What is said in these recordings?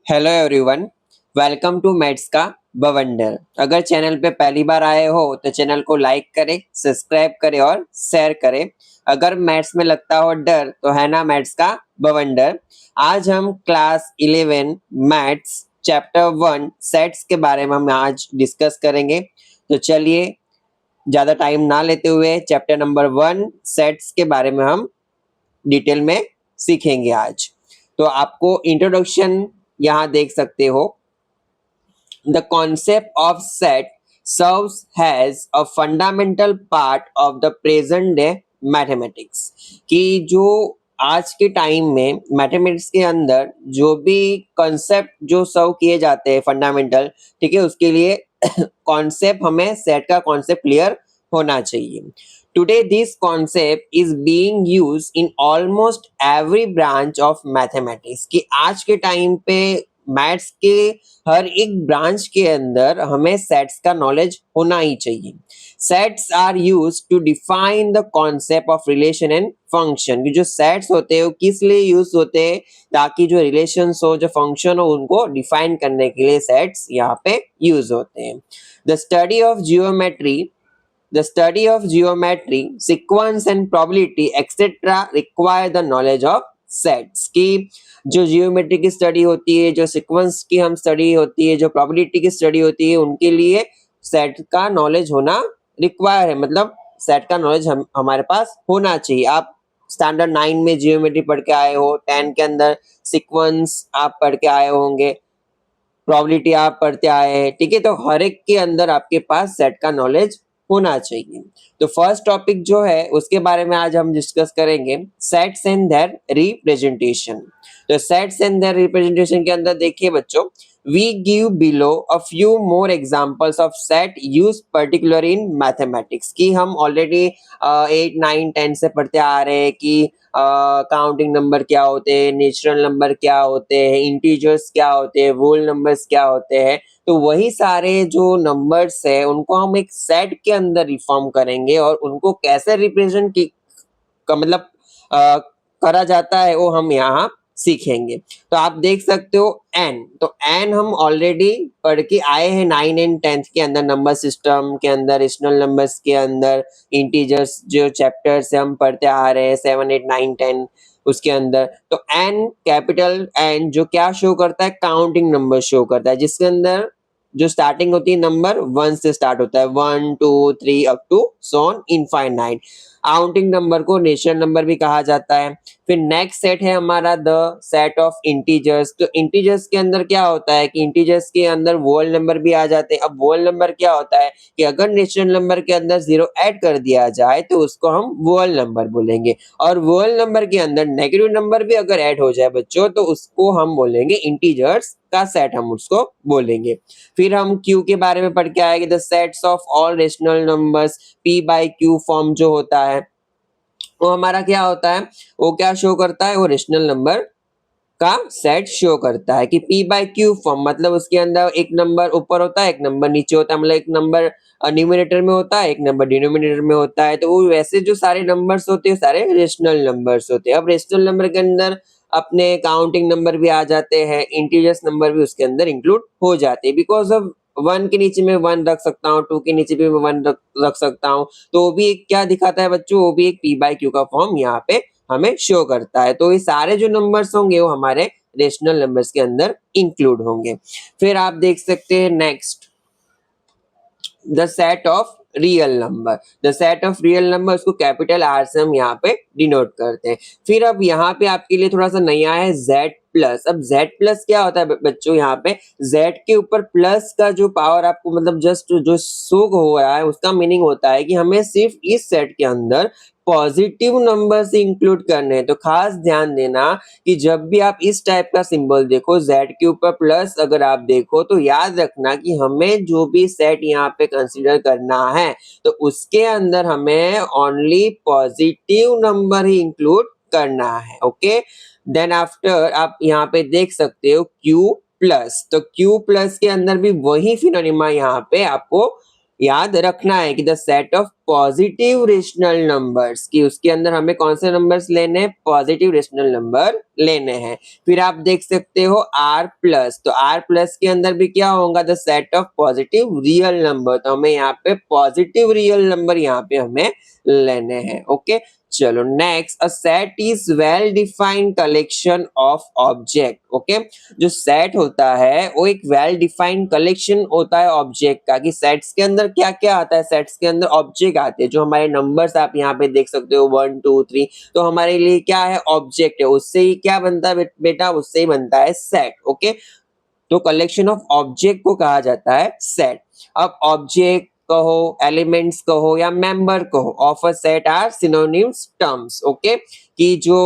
Hello everyone, welcome to maths का बवंडर। अगर चैनल पे पहली बार आए हो तो चैनल को लाइक करें, सब्सक्राइब करें और शेयर करें। अगर मैथ्स में लगता हो डर तो है ना मैथ्स का बवंडर। आज हम क्लास 11 मैथ्स चैप्टर 1 सेट्स के बारे में हम आज डिस्कस करेंगे। तो चलिए ज़्यादा टाइम ना लेते हुए चैप्टर नंबर 1 सेट्स के बारे में हम डिटेल में सीखेंगे आज। तो आपको इंट्रोडक्शन यहाँ देख सकते हो। The concept of set serves as a fundamental part of the present day mathematics। कि जो आज के टाइम में मैथमेटिक्स के अंदर जो भी कॉन्सेप्ट जो सर्व किए जाते हैं फंडामेंटल, ठीक है, उसके लिए कॉन्सेप्ट हमें सेट का कॉन्सेप्ट क्लियर होना चाहिए। Today this concept is being used in almost every branch of mathematics। कि आज के टाइम पे मैथ्स के हर एक ब्रांच के अंदर हमें सेट्स का नॉलेज होना ही चाहिए। Sets are use to define the concept of relation and function. जो सेट्स होते हैं वो किस लिए यूज होते हैं, ताकि जो रिलेशंस हो, जो फंक्शन हो, उनको डिफाइन करने के लिए सेट्स यहाँ पे यूज होते हैं। The study of geometry The study of geometry, sequence and probability etc. require the knowledge of sets। की जो जियोमेट्री की स्टडी होती है, जो सीक्वेंस की हम स्टडी होती है, जो प्रोबेबिलिटी की स्टडी होती है, उनके लिए सेट का नॉलेज होना रिक्वायर है। मतलब सेट का नॉलेज हमारे पास होना चाहिए। आप स्टैंडर्ड 9 में जियोमेट्री पढ़ के आए हो, 10 के अंदर सीक्वेंस आप पढ़ के आए होंगे, प्रोबेबिलिटी आप पढ़ते आए हैं, ठीक है। तो हर एक के अंदर आपके पास सेट का नॉलेज होना चाहिए। तो फर्स्ट टॉपिक जो है उसके बारे में आज हम डिस्कस करेंगे, सेट्स एंड देयर रिप्रेजेंटेशन। तो सेट्स एंड देयर रिप्रेजेंटेशन के अंदर देखिए बच्चों, we give below a few more examples of set used particularly in mathematics। कि हम ऑलरेडी 8 9 10 से पढ़ते आ रहे हैं कि काउंटिंग नंबर क्या होते हैं, नेचुरल नंबर क्या होते हैं, इंटीजर्स क्या होते हैं, होल नंबर्स क्या होते हैं। तो वही सारे जो नंबर्स है उनको हम एक सेट के अंदर रिफॉर्म करेंगे और उनको कैसे रिप्रेजेंट का मतलब करा जाता है वो हम यहाँ सीखेंगे। तो आप देख सकते हो एन, तो एन हम ऑलरेडी पढ़ के आए हैं 9 एंड 10 के अंदर, नंबर सिस्टम के अंदर, रेशनल नंबर्स के अंदर, इंटीजर्स जो चैप्टर से हम पढ़ते आ रहे हैं 7 8 9 10 उसके अंदर। तो एन, कैपिटल एन जो क्या शो करता है, काउंटिंग नंबर शो करता है, जिसके अंदर जो स्टार्टिंग होती है नंबर 1 से स्टार्ट होता है, 1 2 3 up to so on infinite. Counting number को नेचुरल नंबर भी कहा जाता है। फिर नेक्स्ट सेट है हमारा द सेट ऑफ इंटीजर्स। तो इंटीजर्स के अंदर क्या होता है कि इंटीजर्स के अंदर वोल नंबर भी आ जाते हैं। अब वोल नंबर क्या होता है कि अगर नेचुरल नंबर के अंदर 0 ऐड कर दिया जाए तो उसको हम वोल नंबर बोलेंगे, और वोल नंबर के अंदर नेगेटिव नंबर भी अगर ऐड हो जाए बच्चों तो उसको हम बोलेंगे इंटीजर्स का सेट, हम उसको बोलेंगे। फिर हम क्यू के बारे में पढ़ के आएंगे, the sets of all rational numbers, P by Q form जो होता है वो हमारा क्या होता है, वो क्या शो करता है, वो रेशनल नंबर का सेट शो करता है। कि पी बाई क्यू फॉर्म मतलब उसके अंदर एक नंबर ऊपर होता है, एक नंबर नीचे होता है, मतलब एक नंबर न्यूमरेटर में होता है, एक नंबर डिनोमिनेटर में होता है। तो वो वैसे जो सारे नंबर्स होते हैं सारे रेशनल नंबर्स होते हैं। अब रेशनल नंबर के अंदर अपने काउंटिंग नंबर भी आ जाते हैं, इंटीजर्स नंबर भी उसके अंदर इंक्लूड हो जाते हैं। बिकॉज ऑफ 1 के नीचे में 1 रख सकता हूँ, 2 के नीचे भी मैं 1 रख सकता हूँ। तो वो भी एक क्या दिखाता है बच्चों, वो भी एक पी बाई क्यू का फॉर्म यहाँ पे हमें शो करता है। तो ये सारे जो नंबर्स होंगे वो हमारे रेशनल नंबर्स के अंदर इंक्लूड होंगे। फिर आप देख सकते हैं next, the set of real number. The set of real number उसको कैपिटल आर से हम यहाँ पे डिनोट करते हैं। फिर अब यहाँ पे आपके लिए थोड़ा सा नया है जेड प्लस। अब जेड प्लस क्या होता है बच्चों, यहाँ पे जेड के ऊपर प्लस का जो पावर आपको मतलब जस्ट जो शो हो रहा है उसका मीनिंग होता है कि हमें सिर्फ इस सेट के अंदर पॉजिटिव नंबर से इंक्लूड करने हैं। तो खास ध्यान देना कि जब भी आप इस टाइप का सिंबल देखो, जेड के ऊपर प्लस अगर आप देखो तो याद रखना कि हमें जो भी सेट यहाँ पे कंसीडर करना है तो उसके अंदर हमें ओनली पॉजिटिव नंबर ही इंक्लूड करना है। ओके, देन आफ्टर आप यहाँ पे देख सकते हो क्यू प्लस। तो क्यू प्लस के अंदर भी वही फिनोनिमा यहाँ पे आपको याद रखना है कि the set of positive rational numbers, कि उसके अंदर हमें कौन से नंबर्स लेने हैं, पॉजिटिव रेशनल नंबर लेने हैं। फिर आप देख सकते हो आर प्लस, तो आर प्लस के अंदर भी क्या होगा, the set of positive real number, तो हमें यहाँ पे पॉजिटिव रियल नंबर यहाँ पे हमें लेने हैं। ओके, चलो next, a set is well defined collection of object. Okay, जो सेट होता है वो एक वेल डिफाइंड कलेक्शन होता है ऑब्जेक्ट का, कि सेट्स के अंदर क्या क्या आता है, सेट्स के अंदर ऑब्जेक्ट आते हैं, जो हमारे नंबर्स आप यहाँ पे देख सकते हो 1 2 3, तो हमारे लिए क्या है, ऑब्जेक्ट है, उससे ही क्या बनता है बेटा, उससे ही बनता है सेट। ओके, तो कलेक्शन ऑफ ऑब्जेक्ट को कहा जाता है सेट। अब ऑब्जेक्ट कहो, एलिमेंट्स कहो या मेंबर कहो, of a set are synonyms terms. Okay, कि जो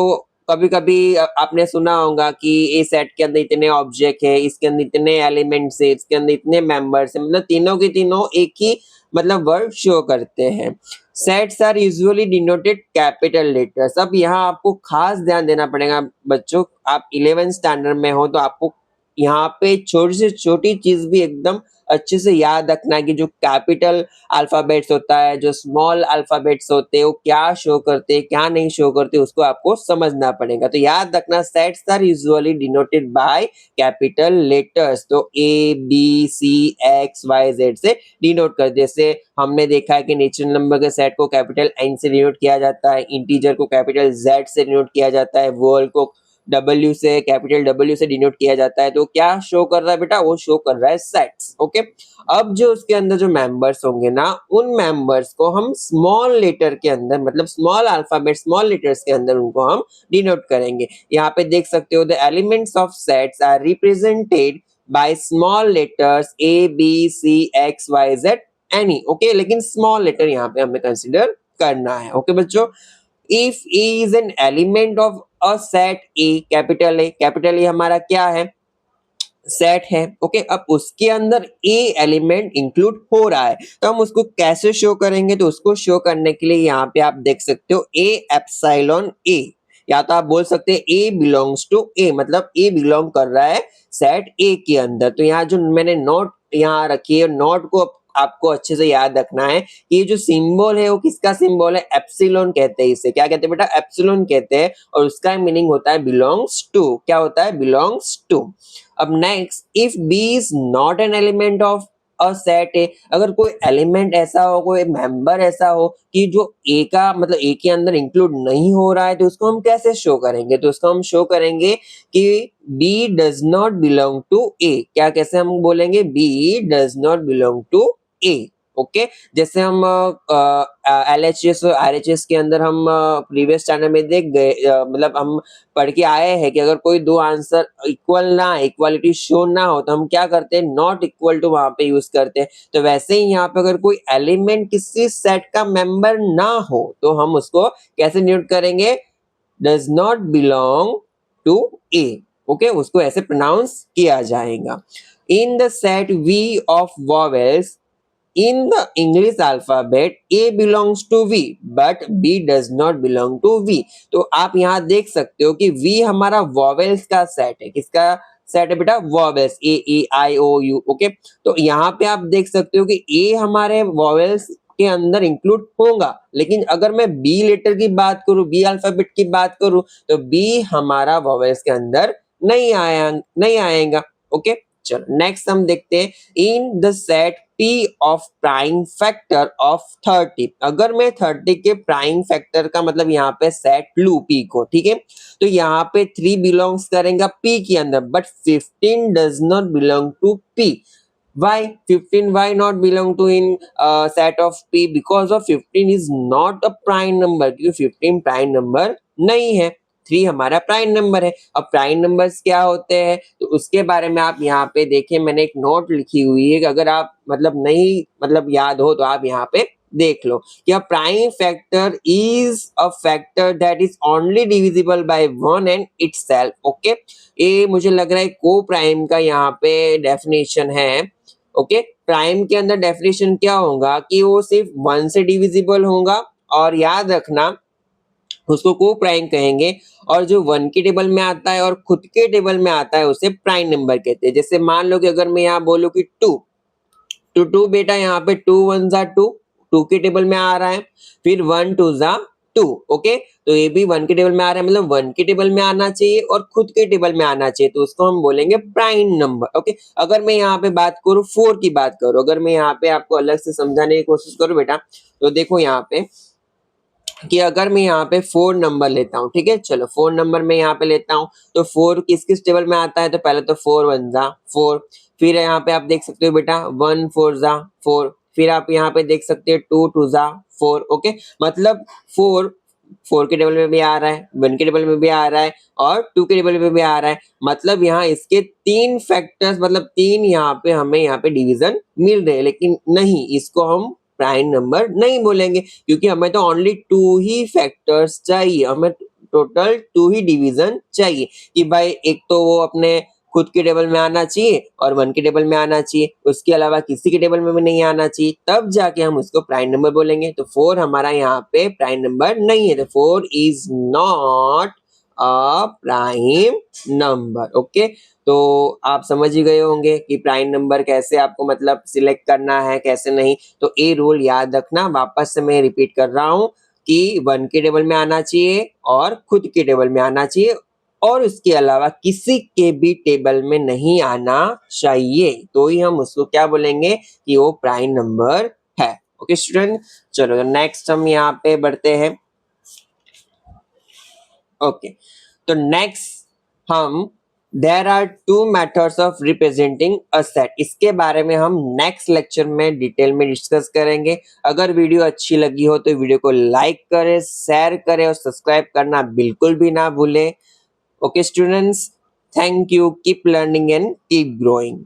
कभी कभी आपने सुना होगा कि ये सेट के अंदर इतने ऑब्जेक्ट है, इसके अंदर इतने एलिमेंट्स है, इसके अंदर इतने मेंबर्स है, मतलब तीनों के तीनों एक ही मतलब वर्ड शो करते हैं। Sets are usually denoted capital letters. अब यहाँ आपको खास ध्यान देना पड़ेगा बच्चों, आप 11th स्टैंडर्ड में हो तो आपको यहाँ पे छोटी से छोटी चीज भी एकदम अच्छे से याद रखना है, कि जो कैपिटल अल्फाबेट्स होता है, जो स्मॉल अल्फाबेट्स होते हैं, वो क्या शो करते हैं, क्या नहीं शो करते, उसको आपको समझना पड़ेगा। तो याद रखना, sets are usually denoted by capital letters, तो A B C X Y Z से डिनोट कर, जैसे हमने देखा है कि नेचुरल नंबर के सेट को कैपिटल एन से डिनोट किया जाता है, इंटीजर को कैपिटल जेड से डिनोट किया जाता है, वर्ड को डब्ल्यू से, कैपिटल डब्ल्यू से डिनोट किया जाता है। तो क्या शो कर रहा है बेटा, वो शो कर रहा है सेट्स। ओके, अब जो उसके अंदर जो मेंबर्स होंगे ना, उन मेंबर्स को हम स्मॉल लेटर के अंदर, मतलब स्मॉल अल्फाबेट स्मॉल लेटर्स के अंदर उनको हम डिनोट करेंगे। यहाँ पे देख सकते हो, the elements of sets are represented by small letters A B C X Y Z any. Okay, लेकिन स्मॉल लेटर यहाँ पे हमें कंसिडर करना है। ओके बच्चों, if A is an element of a set A, capital A हमारा क्या है, सेट है। ओके, अब उसके अंदर ए एलिमेंट इंक्लूड हो रहा है, तो हम उसको कैसे शो करेंगे, तो उसको शो करने के लिए यहाँ पे आप देख सकते हो ए एप्सिलॉन ए, या तो आप बोल सकते हैं ए बिलोंग्स टू ए, मतलब ए बिलोंग कर रहा है सेट ए के अंदर। तो यहाँ जो मैंने नोट यहाँ रखी है, नोट को आपको अच्छे से याद रखना है कि ये जो सिंबल है वो किसका सिंबल है, एप्सिलॉन कहते हैं इसे। क्या कहते हैं बेटा, एप्सिलॉन कहते हैं, और उसका मीनिंग होता है बिलोंग्स टू। क्या होता है, बिलोंग्स टू। अब next, if B is not an element of a set A, अगर कोई एलिमेंट ऐसा हो, कोई मेंबर ऐसा हो कि जो ए का मतलब ए के अंदर इंक्लूड नहीं हो रहा है, तो उसको हम कैसे शो करेंगे, तो उसको हम शो करेंगे कि B does not belong to A. क्या कैसे हम बोलेंगे, B does not belong to A. Okay, जैसे हम LHS और RHS के अंदर हम प्रीवियस स्टैंडर्ड में देख गए, मतलब हम पढ़ के आए हैं कि अगर कोई दो आंसर इक्वल ना, इक्वालिटी शो ना हो, तो हम क्या करते हैं, नॉट इक्वल टू वहां पे यूज करते हैं। तो वैसे ही यहाँ पे अगर कोई एलिमेंट किसी सेट का मेंबर ना हो, तो हम उसको कैसे नोट करेंगे, does not belong to A. Okay, उसको ऐसे प्रोनाउंस किया जाएगा। In the set V of vowels in the English alphabet, A belongs to V, but B does not belong to V। तो आप यहाँ देख सकते हो कि V हमारा वॉवेल्स का सेट है। किसका सेट है बेटा, vowels, A E I O U। Okay, तो यहाँ पे आप देख सकते हो कि A हमारे वॉवेल्स के अंदर इंक्लूड होगा, लेकिन अगर मैं B लेटर की बात करूं, B अल्फाबेट की बात करूं, तो B हमारा वॉवेल्स के अंदर नहीं आएगा। ओके, चलो नेक्स्ट हम देखते हैं, इन the set P of prime factor of 30। अगर मैं 30 के प्राइम फैक्टर का मतलब यहाँ पे सेट लू P को, ठीक है, तो यहाँ पे 3 बिलोंग्स करेगा P के अंदर, but 15 does not belong to P। Why 15 why not belong to in set of P? Because of 15 is not a prime number, क्योंकि 15 प्राइम नंबर नहीं है, 3 हमारा प्राइम नंबर है। अब प्राइम नंबर्स क्या होते हैं, तो उसके बारे में आप यहाँ पे देखें, मैंने एक नोट लिखी हुई है कि अगर आप मतलब नहीं मतलब याद हो तो आप यहाँ पे देख लो कि a prime factor is a factor that is only divisible by one and itself. Okay, ये मुझे लग रहा है को प्राइम का यहाँ पे डेफिनेशन है। ओके, प्राइम के अंदर डेफिनेशन क्या होगा कि वो सिर्फ 1 से डिविजिबल होगा, और याद रखना उसको को प्राइम कहेंगे, और जो 1 के टेबल में आता है और खुद के टेबल में आता है उसे प्राइम नंबर कहते हैं। जैसे मान लो कि अगर मैं यहाँ बोलूँ कि 2, तो 2 बेटा यहाँ पे 2 1 जा 2, 2 के टेबल में आ रहा है, फिर 1 2 जा 2। ओके, तो ये भी 1 के टेबल में आ रहा है, मतलब 1 के टेबल में आना चाहिए और खुद के टेबल में आना चाहिए, तो उसको हम बोलेंगे प्राइम नंबर। ओके, अगर मैं यहाँ पे बात करूँ 4 की बात करूँ, अगर मैं यहाँ पे आपको अलग से समझाने की कोशिश करूँ बेटा, तो देखो यहाँ पे कि अगर मैं यहाँ पे 4 नंबर लेता हूँ, ठीक है, चलो 4 नंबर मैं यहाँ पे लेता हूँ, तो 4 किस किस टेबल में आता है, तो पहले तो 4 1 जा 4, फिर यहाँ पे आप देख सकते हो बेटा 1 4 जा 4, फिर आप यहाँ पे देख सकते हो 2 2 जा 4। ओके, मतलब 4 4 के टेबल में भी आ रहा है, 1 के टेबल में भी आ रहा है और 2 के टेबल में भी आ रहा है, मतलब यहाँ इसके 3 फैक्टर्स, मतलब 3 यहाँ पे हमें यहाँ पे डिवीजन मिल रहे हैं, लेकिन नहीं, इसको हम प्राइम नंबर नहीं बोलेंगे, क्योंकि हमें तो ओनली 2 ही फैक्टर्स चाहिए, हमें टोटल 2 ही डिवीजन चाहिए कि भाई एक तो वो अपने खुद के टेबल में आना चाहिए और 1 के टेबल में आना चाहिए, उसके अलावा किसी के टेबल में भी नहीं आना चाहिए, तब जाके हम उसको प्राइम नंबर बोलेंगे। तो 4 हमारा यहाँ पे प्राइम नंबर नहीं है, तो 4 is not a prime number. Okay, तो आप समझ ही गए होंगे कि प्राइम नंबर कैसे आपको मतलब सिलेक्ट करना है, कैसे नहीं। तो ये रूल याद रखना, वापस से मैं रिपीट कर रहा हूँ कि 1 के टेबल में आना चाहिए और खुद के टेबल में आना चाहिए और उसके अलावा किसी के भी टेबल में नहीं आना चाहिए, तो ही हम उसको क्या बोलेंगे कि वो प्राइम नंबर है। ओके स्टूडेंट, चलो नेक्स्ट हम यहाँ पे बढ़ते हैं। ओके, तो नेक्स्ट हम there are two methods of representing a set, इसके बारे में हम नेक्स्ट लेक्चर में डिटेल में डिस्कस करेंगे। अगर वीडियो अच्छी लगी हो तो वीडियो को लाइक करें, शेयर करें और सब्सक्राइब करना बिल्कुल भी ना भूलें। Okay students, thank you, keep learning and keep growing.